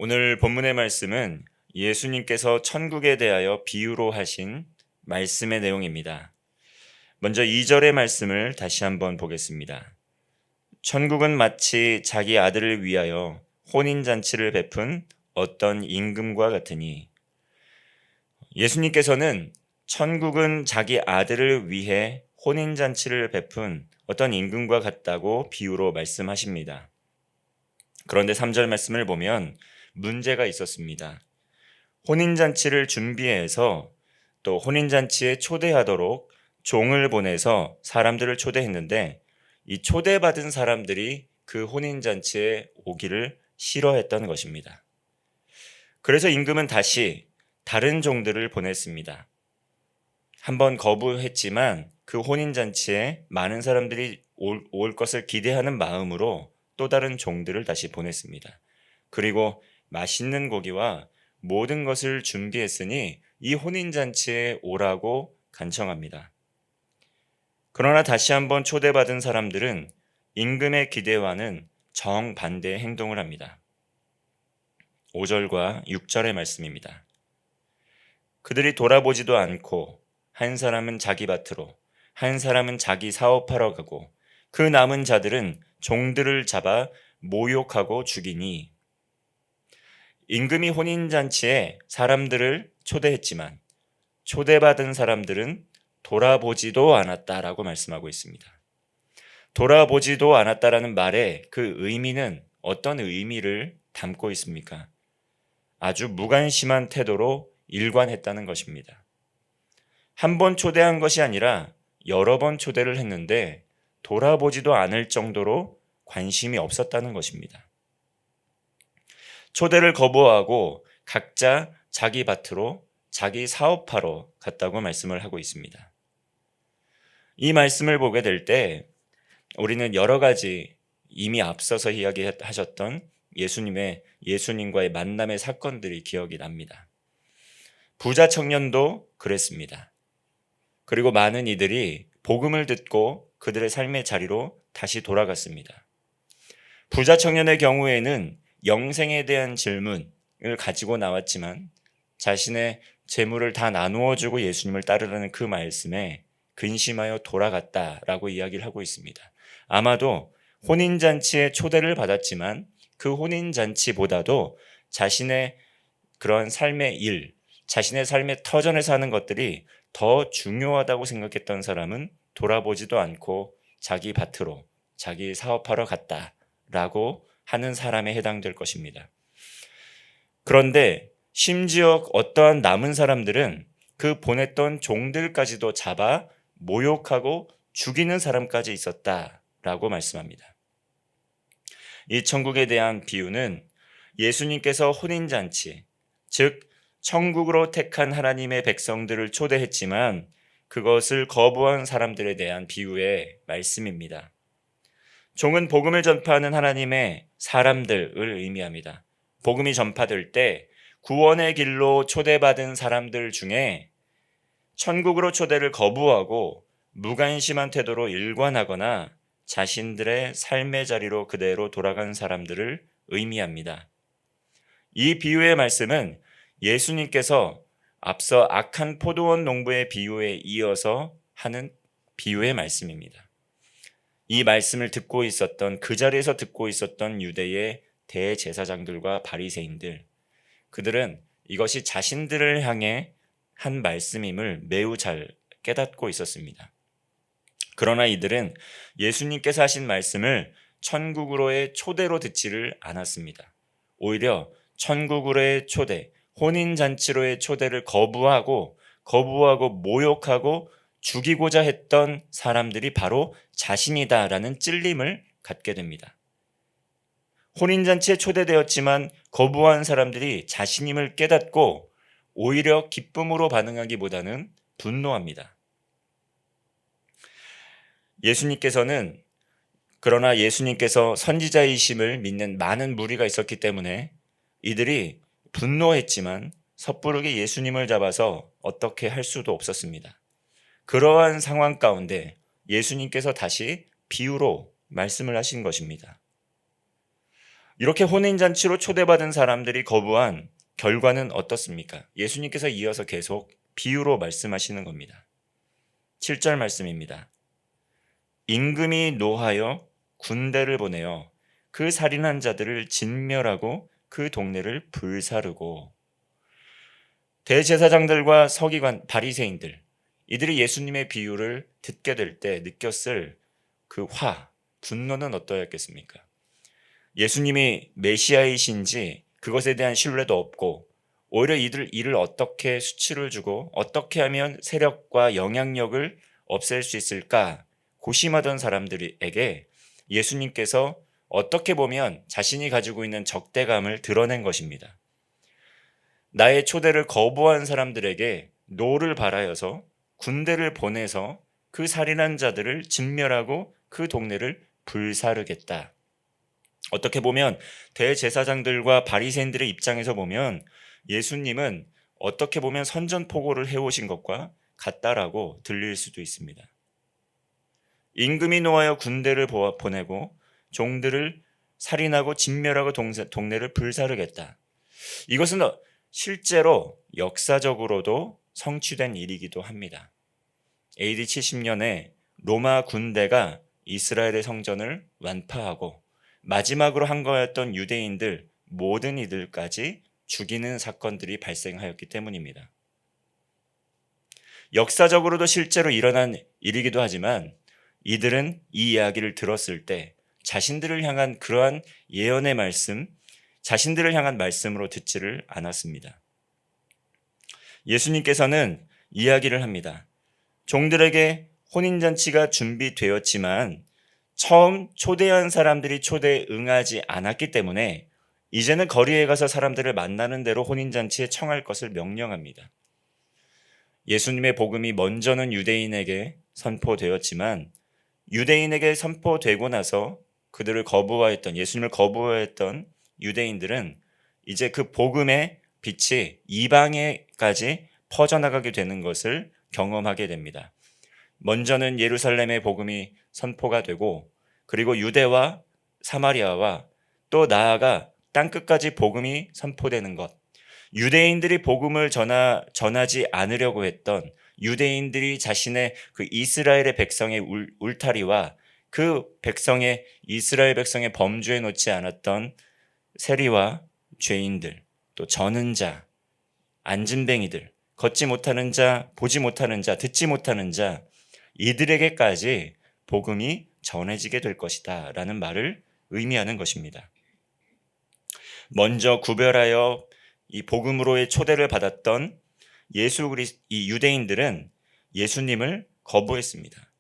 오늘 본문의 말씀은 예수님께서 천국에 대하여 비유로 하신 말씀의 내용입니다. 먼저 2절의 말씀을 다시 한번 보겠습니다. 천국은 마치 자기 아들을 위하여 혼인잔치를 베푼 어떤 임금과 같으니, 예수님께서는 천국은 자기 아들을 위해 혼인잔치를 베푼 어떤 임금과 같다고 비유로 말씀하십니다. 그런데 3절 말씀을 보면 문제가 있었습니다. 혼인잔치를 준비해서 또 혼인잔치에 초대하도록 종을 보내서 사람들을 초대했는데, 이 초대받은 사람들이 그 혼인잔치에 오기를 싫어했던 것입니다. 그래서 임금은 다시 다른 종들을 보냈습니다. 한번 거부했지만 그 혼인잔치에 많은 사람들이 올 것을 기대하는 마음으로 또 다른 종들을 다시 보냈습니다. 그리고 맛있는 고기와 모든 것을 준비했으니 이 혼인잔치에 오라고 간청합니다. 그러나 다시 한번 초대받은 사람들은 임금의 기대와는 정반대의 행동을 합니다. 5절과 6절의 말씀입니다. 그들이 돌아보지도 않고 한 사람은 자기 밭으로, 한 사람은 자기 사업하러 가고, 그 남은 자들은 종들을 잡아 모욕하고 죽이니, 임금이 혼인잔치에 사람들을 초대했지만 초대받은 사람들은 돌아보지도 않았다라고 말씀하고 있습니다. 돌아보지도 않았다라는 말의 그 의미는 어떤 의미를 담고 있습니까? 아주 무관심한 태도로 일관했다는 것입니다. 한 번 초대한 것이 아니라 여러 번 초대를 했는데 돌아보지도 않을 정도로 관심이 없었다는 것입니다. 초대를 거부하고 각자 자기 밭으로, 자기 사업하러 갔다고 말씀을 하고 있습니다. 이 말씀을 보게 될 때 우리는 여러 가지 이미 앞서서 이야기하셨던 예수님과의 만남의 사건들이 기억이 납니다. 부자 청년도 그랬습니다. 그리고 많은 이들이 복음을 듣고 그들의 삶의 자리로 다시 돌아갔습니다. 부자 청년의 경우에는 영생에 대한 질문을 가지고 나왔지만 자신의 재물을 다 나누어 주고 예수님을 따르라는 그 말씀에 근심하여 돌아갔다라고 이야기를 하고 있습니다. 아마도 혼인잔치에 초대를 받았지만 그 혼인잔치보다도 자신의 그런 삶의 일, 자신의 삶의 터전에서 하는 것들이 더 중요하다고 생각했던 사람은 돌아보지도 않고 자기 밭으로, 자기 사업하러 갔다라고 하는 사람에 해당될 것입니다. 그런데 심지어 어떠한 남은 사람들은 그 보냈던 종들까지도 잡아 모욕하고 죽이는 사람까지 있었다라고 말씀합니다. 이 천국에 대한 비유는 예수님께서 혼인잔치, 즉 천국으로 택한 하나님의 백성들을 초대했지만 그것을 거부한 사람들에 대한 비유의 말씀입니다. 종은 복음을 전파하는 하나님의 사람들을 의미합니다. 복음이 전파될 때 구원의 길로 초대받은 사람들 중에 천국으로 초대를 거부하고 무관심한 태도로 일관하거나 자신들의 삶의 자리로 그대로 돌아간 사람들을 의미합니다. 이 비유의 말씀은 예수님께서 앞서 악한 포도원 농부의 비유에 이어서 하는 비유의 말씀입니다. 이 말씀을 듣고 있었던, 그 자리에서 듣고 있었던 유대의 대제사장들과 바리새인들, 그들은 이것이 자신들을 향해 한 말씀임을 매우 잘 깨닫고 있었습니다. 그러나 이들은 예수님께서 하신 말씀을 천국으로의 초대로 듣지를 않았습니다. 오히려 천국으로의 초대, 혼인잔치로의 초대를 거부하고 모욕하고 죽이고자 했던 사람들이 바로 자신이다라는 찔림을 갖게 됩니다. 혼인잔치에 초대되었지만 거부한 사람들이 자신임을 깨닫고 오히려 기쁨으로 반응하기보다는 분노합니다. 그러나 예수님께서 선지자이심을 믿는 많은 무리가 있었기 때문에 이들이 분노했지만 섣부르게 예수님을 잡아서 어떻게 할 수도 없었습니다. 그러한 상황 가운데 예수님께서 다시 비유로 말씀을 하신 것입니다. 이렇게 혼인잔치로 초대받은 사람들이 거부한 결과는 어떻습니까? 예수님께서 이어서 계속 비유로 말씀하시는 겁니다. 7절 말씀입니다. 임금이 노하여 군대를 보내어 그 살인한 자들을 진멸하고 그 동네를 불사르고. 대제사장들과 서기관, 바리새인들, 이들이 예수님의 비유를 듣게 될 때 느꼈을 그 분노는 어떠했겠습니까? 예수님이 메시아이신지 그것에 대한 신뢰도 없고 오히려 이를 어떻게 수치를 주고 어떻게 하면 세력과 영향력을 없앨 수 있을까 고심하던 사람들에게 예수님께서 어떻게 보면 자신이 가지고 있는 적대감을 드러낸 것입니다. 나의 초대를 거부한 사람들에게 노를 발하여서 군대를 보내서 그 살인한 자들을 진멸하고 그 동네를 불사르겠다. 어떻게 보면 대제사장들과 바리새인들의 입장에서 보면 예수님은 어떻게 보면 선전포고를 해오신 것과 같다라고 들릴 수도 있습니다. 임금이 노하여 군대를 보내고 종들을 살인하고 진멸하고 동네를 불사르겠다. 이것은 실제로 역사적으로도 성취된 일이기도 합니다. AD 70년에 로마 군대가 이스라엘의 성전을 완파하고 마지막으로 항거했던 유대인들 모든 이들까지 죽이는 사건들이 발생하였기 때문입니다. 역사적으로도 실제로 일어난 일이기도 하지만 이들은 이 이야기를 들었을 때 자신들을 향한 그러한 예언의 말씀, 자신들을 향한 말씀으로 듣지를 않았습니다. 예수님께서는 이야기를 합니다. 종들에게 혼인잔치가 준비되었지만 처음 초대한 사람들이 초대에 응하지 않았기 때문에 이제는 거리에 가서 사람들을 만나는 대로 혼인잔치에 청할 것을 명령합니다. 예수님의 복음이 먼저는 유대인에게 선포되었지만 유대인에게 선포되고 나서 그들을 거부하였던, 예수님을 거부하였던 유대인들은 이제 그 복음의 빛이 이방에까지 퍼져나가게 되는 것을 경험하게 됩니다. 먼저는 예루살렘의 복음이 선포가 되고 그리고 유대와 사마리아와 또 나아가 땅끝까지 복음이 선포되는 것, 유대인들이 복음을 전하지 않으려고 했던 유대인들이 자신의 그 이스라엘의 백성의 울타리와 그 백성의 이스라엘 백성의 범주에 놓지 않았던 세리와 죄인들, 또 저는 자, 안진뱅이들, 걷지 못하는 자, 보지 못하는 자, 듣지 못하는 자, 이들에게까지 복음이 전해지게 될 것이다 라는 말을 의미하는 것입니다. 먼저 구별하여 이 복음으로의 초대를 받았던 이 유대인들은 예수님을 거부했습니다.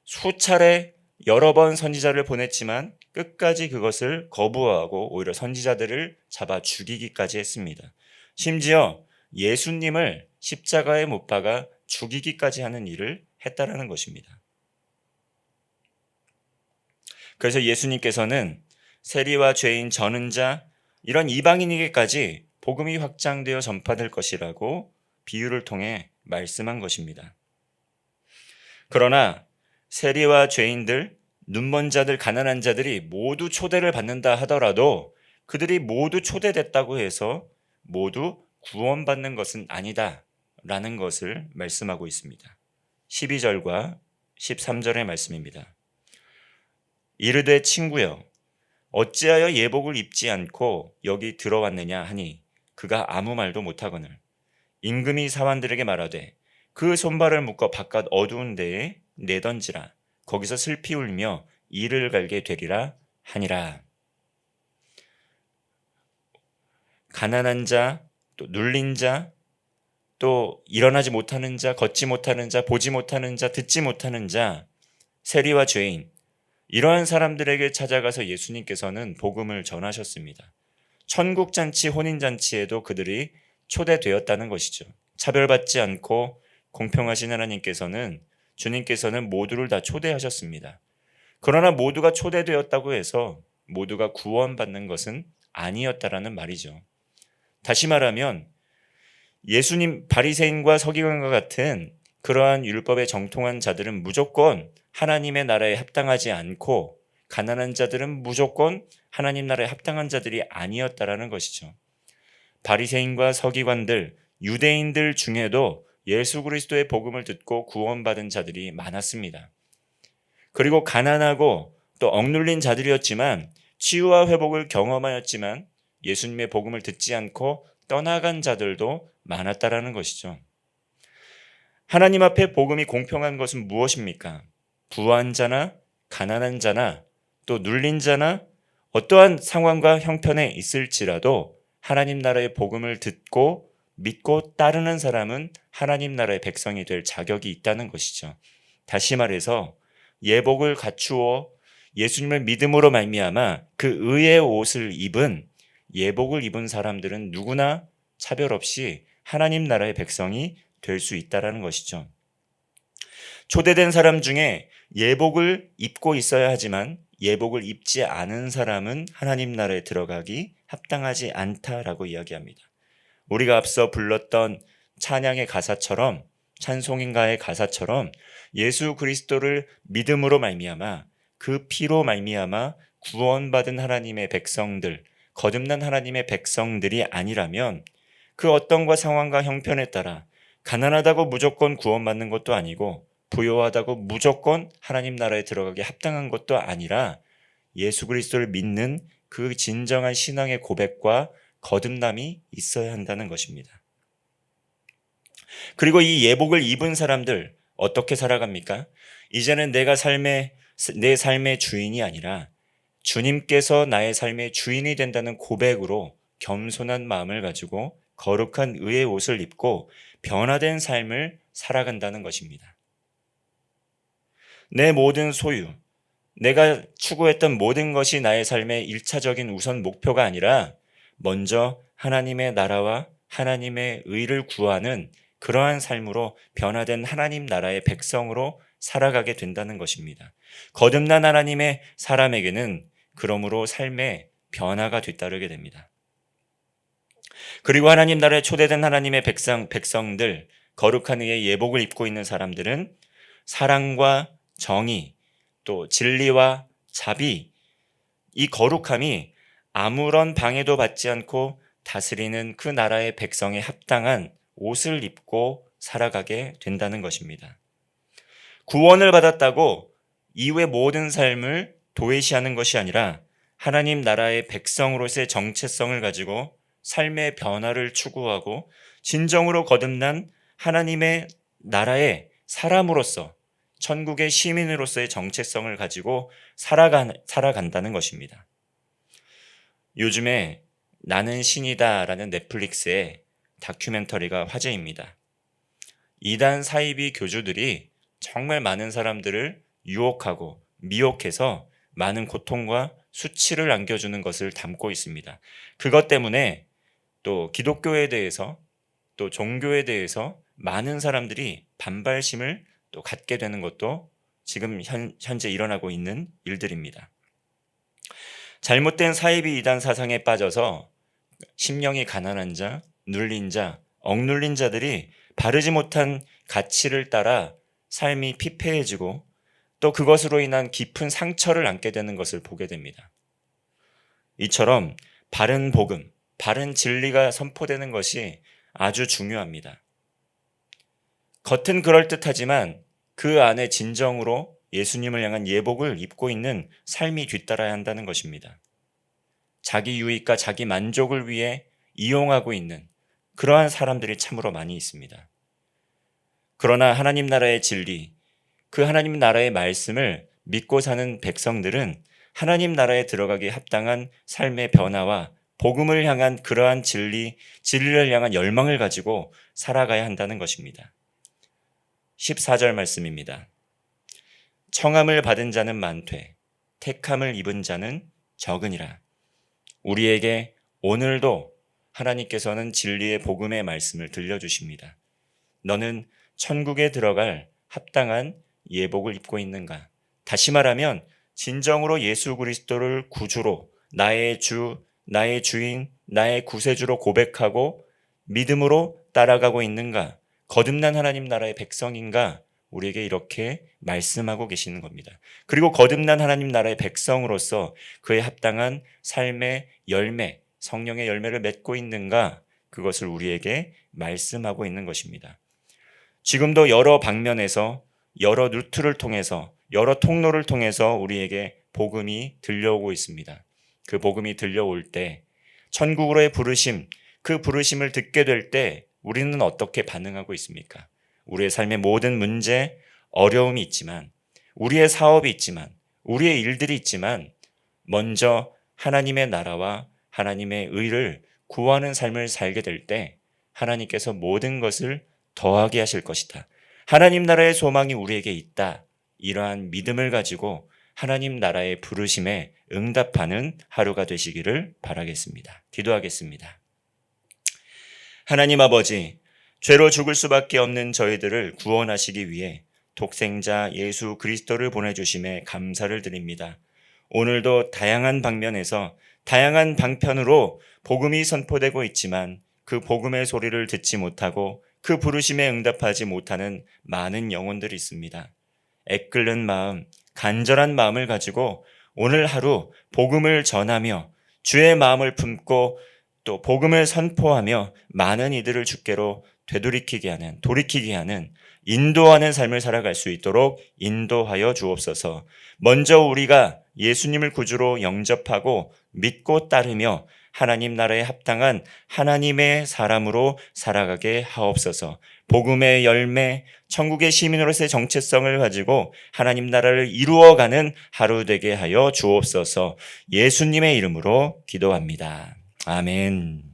수차례 여러 번 선지자를 보냈지만 끝까지 그것을 거부하고 오히려 선지자들을 잡아 죽이기까지 했습니다. 심지어 예수님을 십자가에 못 박아 죽이기까지 하는 일을 했다라는 것입니다. 그래서 예수님께서는 세리와 죄인, 저는 자, 이런 이방인에게까지 복음이 확장되어 전파될 것이라고 비유를 통해 말씀한 것입니다. 그러나 세리와 죄인들, 눈먼 자들, 가난한 자들이 모두 초대를 받는다 하더라도 그들이 모두 초대됐다고 해서 모두 구원받는 것은 아니다 라는 것을 말씀하고 있습니다. 12절과 13절의 말씀입니다. 이르되 친구여 어찌하여 예복을 입지 않고 여기 들어왔느냐 하니 그가 아무 말도 못하거늘 임금이 사환들에게 말하되 그 손발을 묶어 바깥 어두운 데에 내던지라 거기서 슬피 울며 이를 갈게 되리라 하니라. 가난한 자, 또 눌린 자, 또 일어나지 못하는 자, 걷지 못하는 자, 보지 못하는 자, 듣지 못하는 자, 세리와 죄인, 이러한 사람들에게 찾아가서 예수님께서는 복음을 전하셨습니다. 천국잔치, 혼인잔치에도 그들이 초대되었다는 것이죠. 차별받지 않고 공평하신 하나님께서는, 주님께서는 모두를 다 초대하셨습니다. 그러나 모두가 초대되었다고 해서 모두가 구원받는 것은 아니었다라는 말이죠. 다시 말하면 예수님, 바리새인과 서기관과 같은 그러한 율법에 정통한 자들은 무조건 하나님의 나라에 합당하지 않고 가난한 자들은 무조건 하나님 나라에 합당한 자들이 아니었다라는 것이죠. 바리새인과 서기관들, 유대인들 중에도 예수 그리스도의 복음을 듣고 구원받은 자들이 많았습니다. 그리고 가난하고 또 억눌린 자들이었지만 치유와 회복을 경험하였지만 예수님의 복음을 듣지 않고 떠나간 자들도 많았다라는 것이죠. 하나님 앞에 복음이 공평한 것은 무엇입니까? 부한 자나 가난한 자나 또 눌린 자나 어떠한 상황과 형편에 있을지라도 하나님 나라의 복음을 듣고 믿고 따르는 사람은 하나님 나라의 백성이 될 자격이 있다는 것이죠. 다시 말해서 예복을 갖추어 예수님을 믿음으로 말미암아 그 의의 옷을 입은 예복을 입은 사람들은 누구나 차별 없이 하나님 나라의 백성이 될 수 있다는 것이죠. 초대된 사람 중에 예복을 입고 있어야 하지만 예복을 입지 않은 사람은 하나님 나라에 들어가기 합당하지 않다라고 이야기합니다. 우리가 앞서 불렀던 찬양의 가사처럼 찬송인가의 가사처럼 예수 그리스도를 믿음으로 말미암아 그 피로 말미암아 구원받은 하나님의 백성들, 거듭난 하나님의 백성들이 아니라면 그 어떤과 상황과 형편에 따라 가난하다고 무조건 구원받는 것도 아니고 부요하다고 무조건 하나님 나라에 들어가기 합당한 것도 아니라 예수 그리스도를 믿는 그 진정한 신앙의 고백과 거듭남이 있어야 한다는 것입니다. 그리고 이 예복을 입은 사람들 어떻게 살아갑니까? 이제는 내 삶의 주인이 아니라 주님께서 나의 삶의 주인이 된다는 고백으로 겸손한 마음을 가지고 거룩한 의의 옷을 입고 변화된 삶을 살아간다는 것입니다. 내 모든 소유, 내가 추구했던 모든 것이 나의 삶의 1차적인 우선 목표가 아니라 먼저 하나님의 나라와 하나님의 의를 구하는 그러한 삶으로 변화된 하나님 나라의 백성으로 살아가게 된다는 것입니다. 거듭난 하나님의 사람에게는 그러므로 삶의 변화가 뒤따르게 됩니다. 그리고 하나님 나라에 초대된 하나님의 백성들, 거룩한 의의 예복을 입고 있는 사람들은 사랑과 정의, 또 진리와 자비, 이 거룩함이 아무런 방해도 받지 않고 다스리는 그 나라의 백성에 합당한 옷을 입고 살아가게 된다는 것입니다. 구원을 받았다고 이후의 모든 삶을 도외시하는 것이 아니라 하나님 나라의 백성으로서의 정체성을 가지고 삶의 변화를 추구하고 진정으로 거듭난 하나님의 나라의 사람으로서 천국의 시민으로서의 정체성을 가지고 살아간다는 것입니다. 요즘에 나는 신이다라는 넷플릭스의 다큐멘터리가 화제입니다. 이단 사이비 교주들이 정말 많은 사람들을 유혹하고 미혹해서 많은 고통과 수치를 안겨주는 것을 담고 있습니다. 그것 때문에 또 기독교에 대해서 또 종교에 대해서 많은 사람들이 반발심을 또 갖게 되는 것도 지금 현재 일어나고 있는 일들입니다. 잘못된 사이비 이단 사상에 빠져서 심령이 가난한 자, 눌린 자, 억눌린 자들이 바르지 못한 가치를 따라 삶이 피폐해지고 또 그것으로 인한 깊은 상처를 안게 되는 것을 보게 됩니다. 이처럼 바른 복음, 바른 진리가 선포되는 것이 아주 중요합니다. 겉은 그럴듯하지만 그 안에 진정으로 예수님을 향한 예복을 입고 있는 삶이 뒤따라야 한다는 것입니다. 자기 유익과 자기 만족을 위해 이용하고 있는 그러한 사람들이 참으로 많이 있습니다. 그러나 하나님 나라의 진리, 그 하나님 나라의 말씀을 믿고 사는 백성들은 하나님 나라에 들어가기 합당한 삶의 변화와 복음을 향한 그러한 진리를 향한 열망을 가지고 살아가야 한다는 것입니다. 14절 말씀입니다. 청함을 받은 자는 많되 택함을 입은 자는 적으니라. 우리에게 오늘도 하나님께서는 진리의 복음의 말씀을 들려주십니다. 너는 천국에 들어갈 합당한 예복을 입고 있는가? 다시 말하면 진정으로 예수 그리스도를 구주로 나의 주, 나의 주인, 나의 구세주로 고백하고 믿음으로 따라가고 있는가? 거듭난 하나님 나라의 백성인가? 우리에게 이렇게 말씀하고 계시는 겁니다. 그리고 거듭난 하나님 나라의 백성으로서 그에 합당한 삶의 열매, 성령의 열매를 맺고 있는가, 그것을 우리에게 말씀하고 있는 것입니다. 지금도 여러 방면에서, 여러 루트를 통해서, 여러 통로를 통해서 우리에게 복음이 들려오고 있습니다. 그 복음이 들려올 때 천국으로의 부르심, 그 부르심을 듣게 될 때 우리는 어떻게 반응하고 있습니까? 우리의 삶의 모든 문제, 어려움이 있지만, 우리의 사업이 있지만, 우리의 일들이 있지만 먼저 하나님의 나라와 하나님의 의를 구하는 삶을 살게 될 때 하나님께서 모든 것을 더하게 하실 것이다. 하나님 나라의 소망이 우리에게 있다. 이러한 믿음을 가지고 하나님 나라의 부르심에 응답하는 하루가 되시기를 바라겠습니다. 기도하겠습니다. 하나님 아버지, 죄로 죽을 수밖에 없는 저희들을 구원하시기 위해 독생자 예수 그리스도를 보내주심에 감사를 드립니다. 오늘도 다양한 방면에서 다양한 방편으로 복음이 선포되고 있지만 그 복음의 소리를 듣지 못하고 그 부르심에 응답하지 못하는 많은 영혼들이 있습니다. 애끓는 마음, 간절한 마음을 가지고 오늘 하루 복음을 전하며 주의 마음을 품고 또 복음을 선포하며 많은 이들을 주께로 돌이키게 하는 인도하는 삶을 살아갈 수 있도록 인도하여 주옵소서. 먼저 우리가 예수님을 구주로 영접하고 믿고 따르며 하나님 나라에 합당한 하나님의 사람으로 살아가게 하옵소서. 복음의 열매, 천국의 시민으로서의 정체성을 가지고 하나님 나라를 이루어가는 하루 되게 하여 주옵소서. 예수님의 이름으로 기도합니다. 아멘.